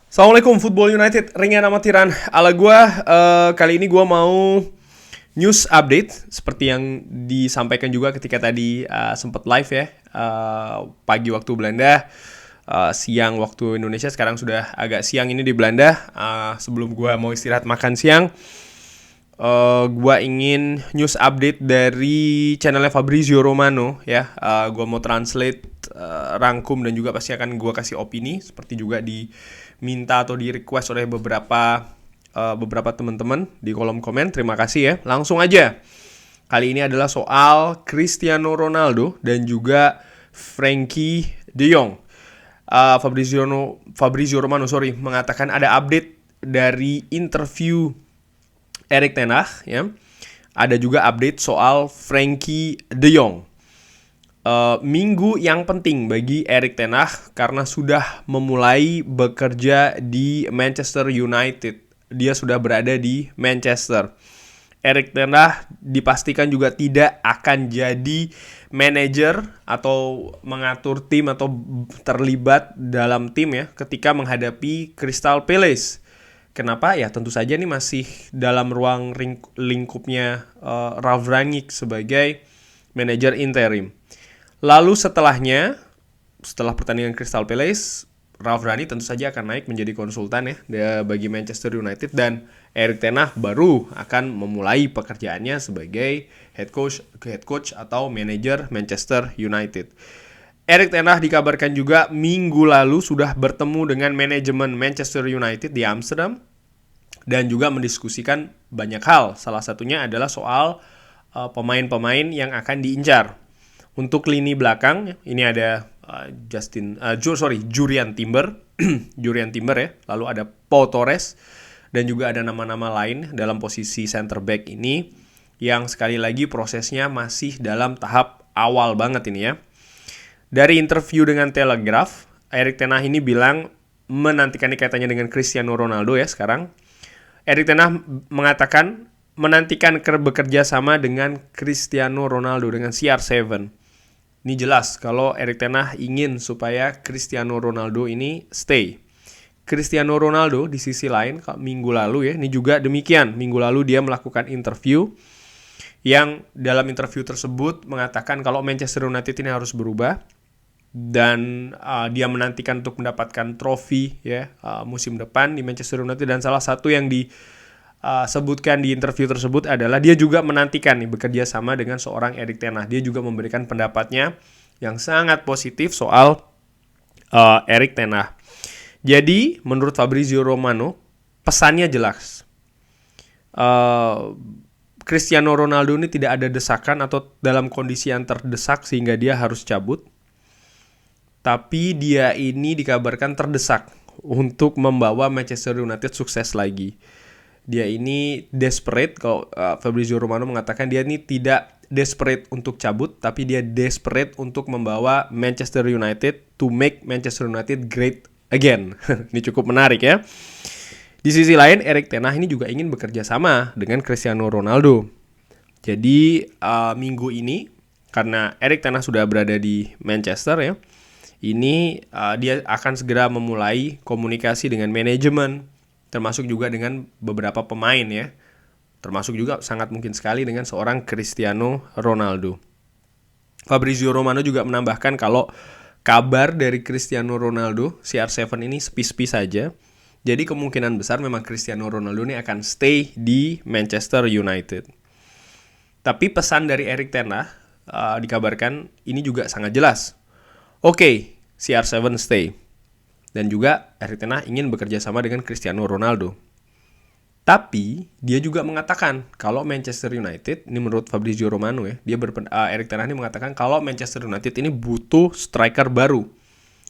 Assalamualaikum Football United, ringan amatiran ala gue. Kali ini gue mau news update seperti yang disampaikan juga ketika tadi sempat live ya. Pagi waktu Belanda, siang waktu Indonesia. Sekarang sudah agak siang ini di Belanda. Sebelum gue mau istirahat makan siang, gue ingin news update dari channelnya Fabrizio Romano ya. Gue mau translate, rangkum, dan juga pasti akan gue kasih opini seperti juga diminta atau di request oleh beberapa teman-teman di kolom komen. Terima kasih ya. Langsung aja. Kali ini adalah soal Cristiano Ronaldo dan juga Frenkie de Jong. Fabrizio Romano mengatakan ada update dari interview Erik ten Hag ya. Ada juga update soal Frenkie de Jong. Minggu yang penting bagi Erik ten Hag karena sudah memulai bekerja di Manchester United. Dia sudah berada di Manchester. Erik ten Hag dipastikan juga tidak akan jadi manajer atau mengatur tim atau terlibat dalam tim ya ketika menghadapi Crystal Palace. Kenapa? Ya tentu saja ini masih dalam ruang lingkupnya Ralf Rangnick sebagai manajer interim. Lalu setelah pertandingan Crystal Palace, Ralf Rangnick tentu saja akan naik menjadi konsultan ya bagi Manchester United, dan Erik ten Hag baru akan memulai pekerjaannya sebagai head coach atau manajer Manchester United. Erik ten Hag dikabarkan juga minggu lalu sudah bertemu dengan manajemen Manchester United di Amsterdam dan juga mendiskusikan banyak hal. Salah satunya adalah soal pemain-pemain yang akan diincar. Untuk lini belakang ini ada Jurriën Timber ya. Lalu ada Pau Torres dan juga ada nama-nama lain dalam posisi center back ini yang sekali lagi prosesnya masih dalam tahap awal banget ini ya. Dari interview dengan Telegraph, Erik ten Hag ini bilang menantikan kaitannya dengan Cristiano Ronaldo ya sekarang. Erik ten Hag mengatakan menantikan bekerja sama dengan Cristiano Ronaldo dengan CR7. Ini jelas kalau Erik ten Hag ingin supaya Cristiano Ronaldo ini stay. Cristiano Ronaldo di sisi lain minggu lalu ya, ini juga demikian. Minggu lalu dia melakukan interview yang dalam interview tersebut mengatakan kalau Manchester United ini harus berubah dan dia menantikan untuk mendapatkan trofi ya musim depan di Manchester United. Dan salah satu yang disebutkan di interview tersebut adalah dia juga menantikan bekerja sama dengan seorang Erik ten Hag. Dia juga memberikan pendapatnya yang sangat positif soal Erik ten Hag. Jadi menurut Fabrizio Romano pesannya jelas. Cristiano Ronaldo ini tidak ada desakan atau dalam kondisi yang terdesak sehingga dia harus cabut. Tapi dia ini dikabarkan terdesak untuk membawa Manchester United sukses lagi. Dia ini desperate, kalau Fabrizio Romano mengatakan dia ini tidak desperate untuk cabut, tapi dia desperate untuk membawa Manchester United to make Manchester United great again. Ini cukup menarik ya. Di sisi lain, Erik ten Hag ini juga ingin bekerja sama dengan Cristiano Ronaldo. Jadi minggu ini karena Erik ten Hag sudah berada di Manchester ya, ini dia akan segera memulai komunikasi dengan manajemen, termasuk juga dengan beberapa pemain ya. Termasuk juga sangat mungkin sekali dengan seorang Cristiano Ronaldo. Fabrizio Romano juga menambahkan kalau kabar dari Cristiano Ronaldo, CR7 ini sepi-sepi saja. Jadi kemungkinan besar memang Cristiano Ronaldo ini akan stay di Manchester United. Tapi pesan dari Erik ten Hag dikabarkan ini juga sangat jelas. Oke, CR7 stay. Dan juga Erik ten Hag ingin bekerja sama dengan Cristiano Ronaldo. Tapi dia juga mengatakan kalau Manchester United, ini menurut Fabrizio Romano ya, Erik ten Hag ini mengatakan kalau Manchester United ini butuh striker baru.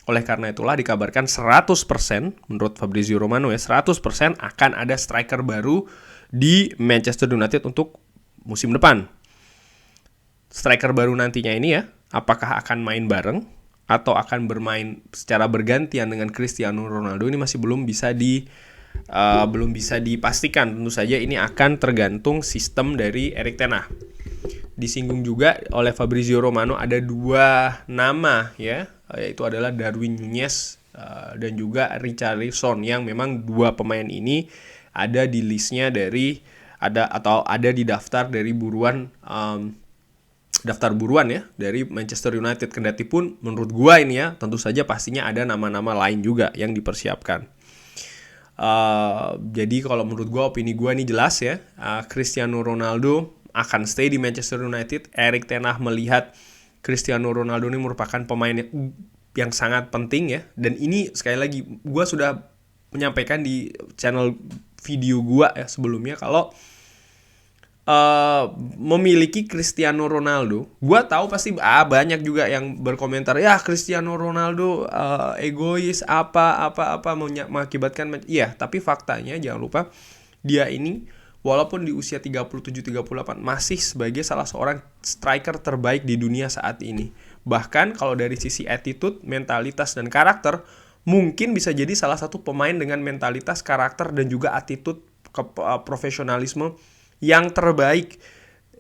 Oleh karena itulah dikabarkan 100% menurut Fabrizio Romano ya, 100% akan ada striker baru di Manchester United untuk musim depan. Striker baru nantinya ini ya, apakah akan main bareng atau akan bermain secara bergantian dengan Cristiano Ronaldo, ini masih belum bisa dipastikan. Tentu saja ini akan tergantung sistem dari Erik ten Hag. Disinggung juga oleh Fabrizio Romano ada dua nama ya, yaitu adalah Darwin Núñez dan juga Richarlison, yang memang dua pemain ini ada di listnya ada di daftar dari daftar buruan ya dari Manchester United. Kendati pun menurut gua ini ya tentu saja pastinya ada nama-nama lain juga yang dipersiapkan. Jadi kalau menurut gua, opini gua ini jelas ya, Cristiano Ronaldo akan stay di Manchester United. Erik ten Hag melihat Cristiano Ronaldo ini merupakan pemain yang sangat penting ya, dan ini sekali lagi gua sudah menyampaikan di channel video gua ya sebelumnya, kalau memiliki Cristiano Ronaldo, gue tahu pasti banyak juga yang berkomentar ya Cristiano Ronaldo egois apa mengakibatkan. Iya, tapi faktanya jangan lupa dia ini walaupun di usia 37-38 masih sebagai salah seorang striker terbaik di dunia saat ini. Bahkan kalau dari sisi attitude, mentalitas dan karakter, mungkin bisa jadi salah satu pemain dengan mentalitas, karakter dan juga attitude profesionalisme yang terbaik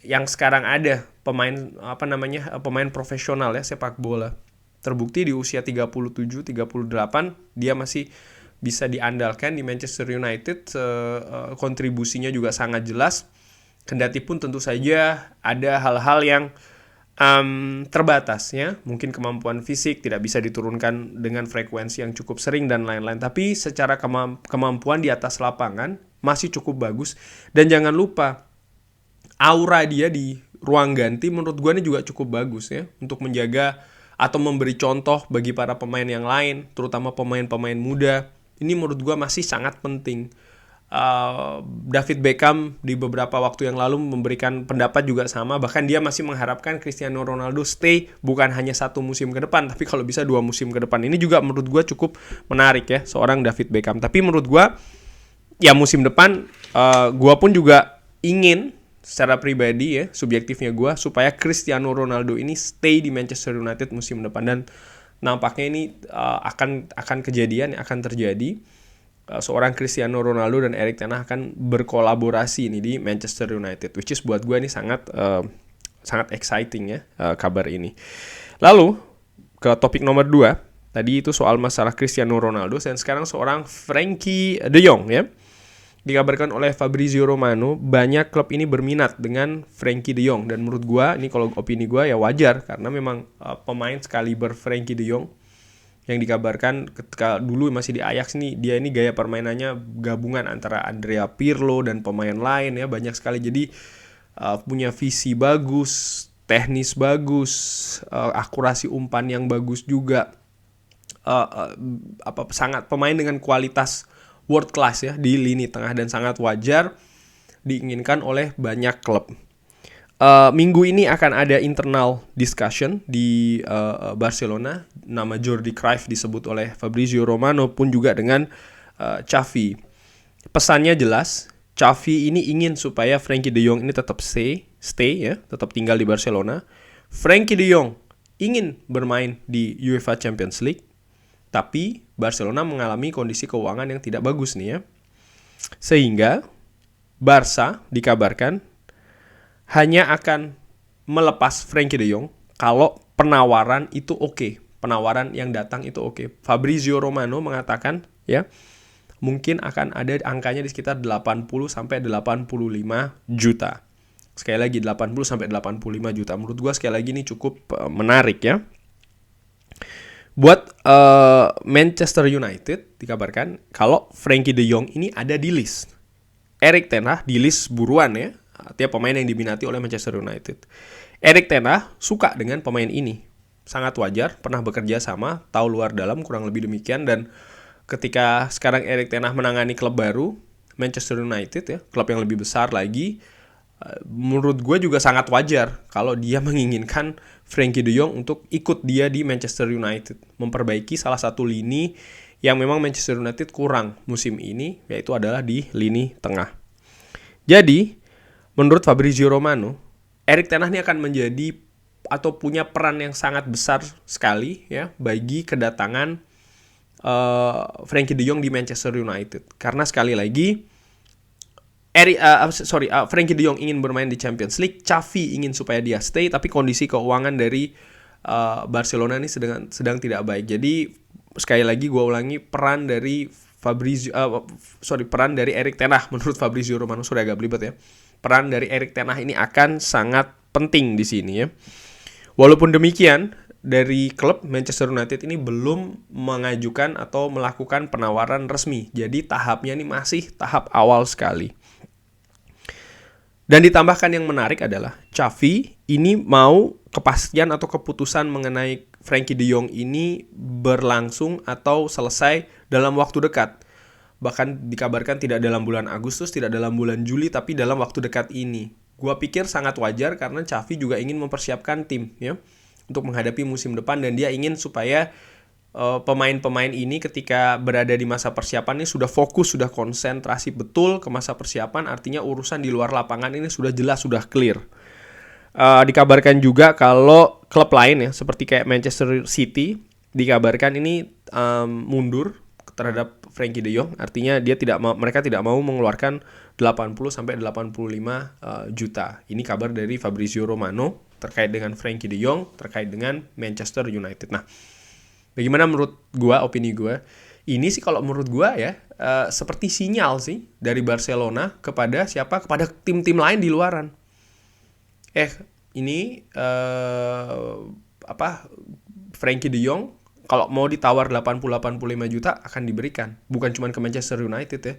yang sekarang ada, pemain profesional ya sepak bola. Terbukti di usia 37, 38 dia masih bisa diandalkan di Manchester United. Kontribusinya juga sangat jelas. Kendati pun tentu saja ada hal-hal yang terbatas ya, mungkin kemampuan fisik tidak bisa diturunkan dengan frekuensi yang cukup sering dan lain-lain, tapi secara kemampuan di atas lapangan masih cukup bagus. Dan jangan lupa aura dia di ruang ganti menurut gue ini juga cukup bagus ya, untuk menjaga atau memberi contoh bagi para pemain yang lain, terutama pemain-pemain muda. Ini menurut gue masih sangat penting. David Beckham di beberapa waktu yang lalu memberikan pendapat juga sama, bahkan dia masih mengharapkan Cristiano Ronaldo stay bukan hanya 1 musim ke depan, tapi kalau bisa 2 musim ke depan. Ini juga menurut gue cukup menarik ya, seorang David Beckham. Tapi menurut gue ya musim depan gue pun juga ingin secara pribadi ya, subjektifnya gue, supaya Cristiano Ronaldo ini stay di Manchester United musim depan, dan nampaknya ini akan kejadian, akan terjadi. Seorang Cristiano Ronaldo dan Erik ten Hag akan berkolaborasi ini di Manchester United, which is buat gue ini sangat exciting ya kabar ini. Lalu ke topik nomor 2, tadi itu soal masalah Cristiano Ronaldo, dan sekarang seorang Frenkie de Jong ya. Dikabarkan oleh Fabrizio Romano banyak klub ini berminat dengan Frenkie de Jong, dan menurut gue ini kalau opini gue ya wajar, karena memang pemain sekaliber Frenkie de Jong yang dikabarkan ketika dulu masih di Ajax nih, dia ini gaya permainannya gabungan antara Andrea Pirlo dan pemain lain ya, banyak sekali. Jadi punya visi bagus, teknis bagus, akurasi umpan yang bagus juga, sangat pemain dengan kualitas world class ya di lini tengah, dan sangat wajar diinginkan oleh banyak klub. Minggu ini akan ada internal discussion di Barcelona. Nama Jordi Cruyff disebut oleh Fabrizio Romano pun juga dengan Xavi. Pesannya jelas, Xavi ini ingin supaya Frenkie de Jong ini tetap stay ya, tetap tinggal di Barcelona. Frenkie de Jong ingin bermain di UEFA Champions League, tapi Barcelona mengalami kondisi keuangan yang tidak bagus nih ya. Sehingga Barca dikabarkan hanya akan melepas Frenkie de Jong kalau penawaran itu oke. Penawaran yang datang itu oke. Fabrizio Romano mengatakan ya, mungkin akan ada angkanya di sekitar 80 sampai 85 juta. Sekali lagi 80 sampai 85 juta. Menurut gua sekali lagi ini cukup menarik ya. Buat Manchester United dikabarkan kalau Frenkie de Jong ini ada di list Erik ten Hag, di list buruan ya. Artinya pemain yang diminati oleh Manchester United. Erik ten Hag suka dengan pemain ini. Sangat wajar, pernah bekerja sama, tahu luar dalam, kurang lebih demikian. Dan ketika sekarang Erik ten Hag menangani klub baru, Manchester United ya, klub yang lebih besar lagi, menurut gue juga sangat wajar kalau dia menginginkan Frenkie de Jong untuk ikut dia di Manchester United, memperbaiki salah satu lini yang memang Manchester United kurang musim ini, yaitu adalah di lini tengah. Jadi menurut Fabrizio Romano, Erik ten Hag ini akan menjadi atau punya peran yang sangat besar sekali ya bagi kedatangan Frenkie de Jong di Manchester United. Karena sekali lagi Frenkie de Jong ingin bermain di Champions League, Xavi ingin supaya dia stay, tapi kondisi keuangan dari Barcelona ini sedang tidak baik. Jadi sekali lagi gue ulangi, peran dari peran dari Erik ten Hag menurut Fabrizio Romano, sudah agak belibet ya. Peran dari Erik ten Hag ini akan sangat penting di sini ya. Walaupun demikian, dari klub Manchester United ini belum mengajukan atau melakukan penawaran resmi. Jadi tahapnya ini masih tahap awal sekali. Dan ditambahkan yang menarik adalah Xavi ini mau kepastian atau keputusan mengenai Frenkie de Jong ini berlangsung atau selesai dalam waktu dekat. Bahkan dikabarkan tidak dalam bulan Agustus, tidak dalam bulan Juli, tapi dalam waktu dekat ini. Gua pikir sangat wajar karena Xavi juga ingin mempersiapkan tim ya untuk menghadapi musim depan, dan dia ingin supaya pemain-pemain ini ketika berada di masa persiapan ini sudah fokus, sudah konsentrasi betul ke masa persiapan, artinya urusan di luar lapangan ini sudah jelas, sudah clear. Dikabarkan juga kalau klub lain ya seperti kayak Manchester City dikabarkan ini mundur terhadap Frenkie de Jong, artinya mereka tidak mau mengeluarkan 80 sampai 85 juta. Ini kabar dari Fabrizio Romano terkait dengan Frenkie de Jong, terkait dengan Manchester United. Nah, bagaimana menurut gua, opini gua? Ini sih kalau menurut gua ya seperti sinyal sih dari Barcelona kepada siapa? Kepada tim-tim lain di luaran. Ini Frenkie de Jong kalau mau ditawar 80-85 juta akan diberikan. Bukan cuma ke Manchester United ya.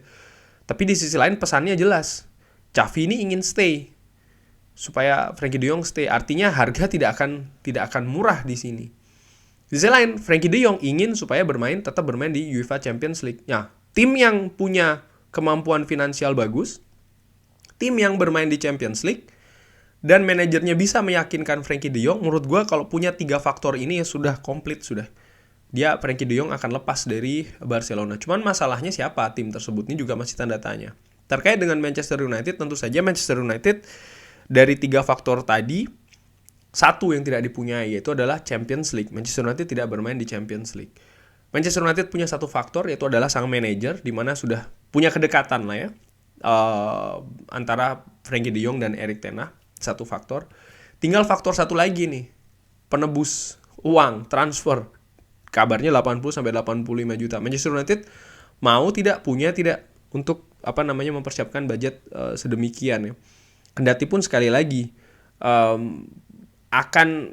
Tapi di sisi lain pesannya jelas. Xavi ini ingin stay. Supaya Frenkie de Jong stay. Artinya harga tidak akan murah di sini. Di sisi lain, Frenkie de Jong ingin supaya tetap bermain di UEFA Champions League. Nah, tim yang punya kemampuan finansial bagus, tim yang bermain di Champions League, dan manajernya bisa meyakinkan Frenkie de Jong, menurut gue kalau punya 3 faktor ini ya sudah komplit sudah. Frenkie de Jong akan lepas dari Barcelona. Cuman masalahnya siapa tim tersebut ini juga masih tanda tanya. Terkait dengan Manchester United, tentu saja Manchester United dari 3 faktor tadi, satu yang tidak dipunyai yaitu adalah Champions League. Manchester United tidak bermain di Champions League. Manchester United punya satu faktor yaitu adalah sang manajer, di mana sudah punya kedekatan lah ya antara Frenkie de Jong dan Erik ten Hag. Satu faktor. Tinggal faktor satu lagi nih, penebus uang, transfer. Kabarnya 80-85 juta. Manchester United punya tidak untuk mempersiapkan budget sedemikian ya. Kendati pun sekali lagi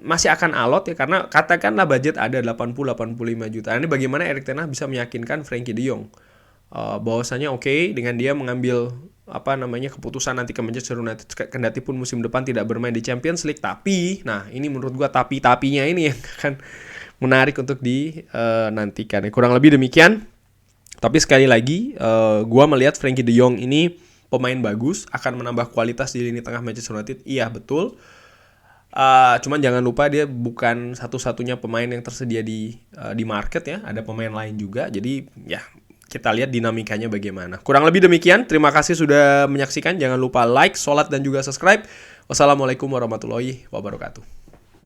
masih akan alot ya, karena katakanlah budget ada 80-85 juta. Ini bagaimana Erik ten Hag bisa meyakinkan Frenkie de Jong bahwasanya oke, dengan dia mengambil keputusan nanti ke Manchester United, kendati pun musim depan tidak bermain di Champions League. Tapi, nah ini menurut gua tapinya ini yang akan menarik untuk dinantikan. Kurang lebih demikian. Tapi sekali lagi, gua melihat Frenkie de Jong ini pemain bagus, akan menambah kualitas di lini tengah Manchester United. Iya betul. Cuman jangan lupa dia bukan satu-satunya pemain yang tersedia di market ya. Ada pemain lain juga. Jadi ya kita lihat dinamikanya bagaimana. Kurang lebih demikian. Terima kasih sudah menyaksikan. Jangan lupa like, sholat, dan juga subscribe. Wassalamualaikum warahmatullahi wabarakatuh.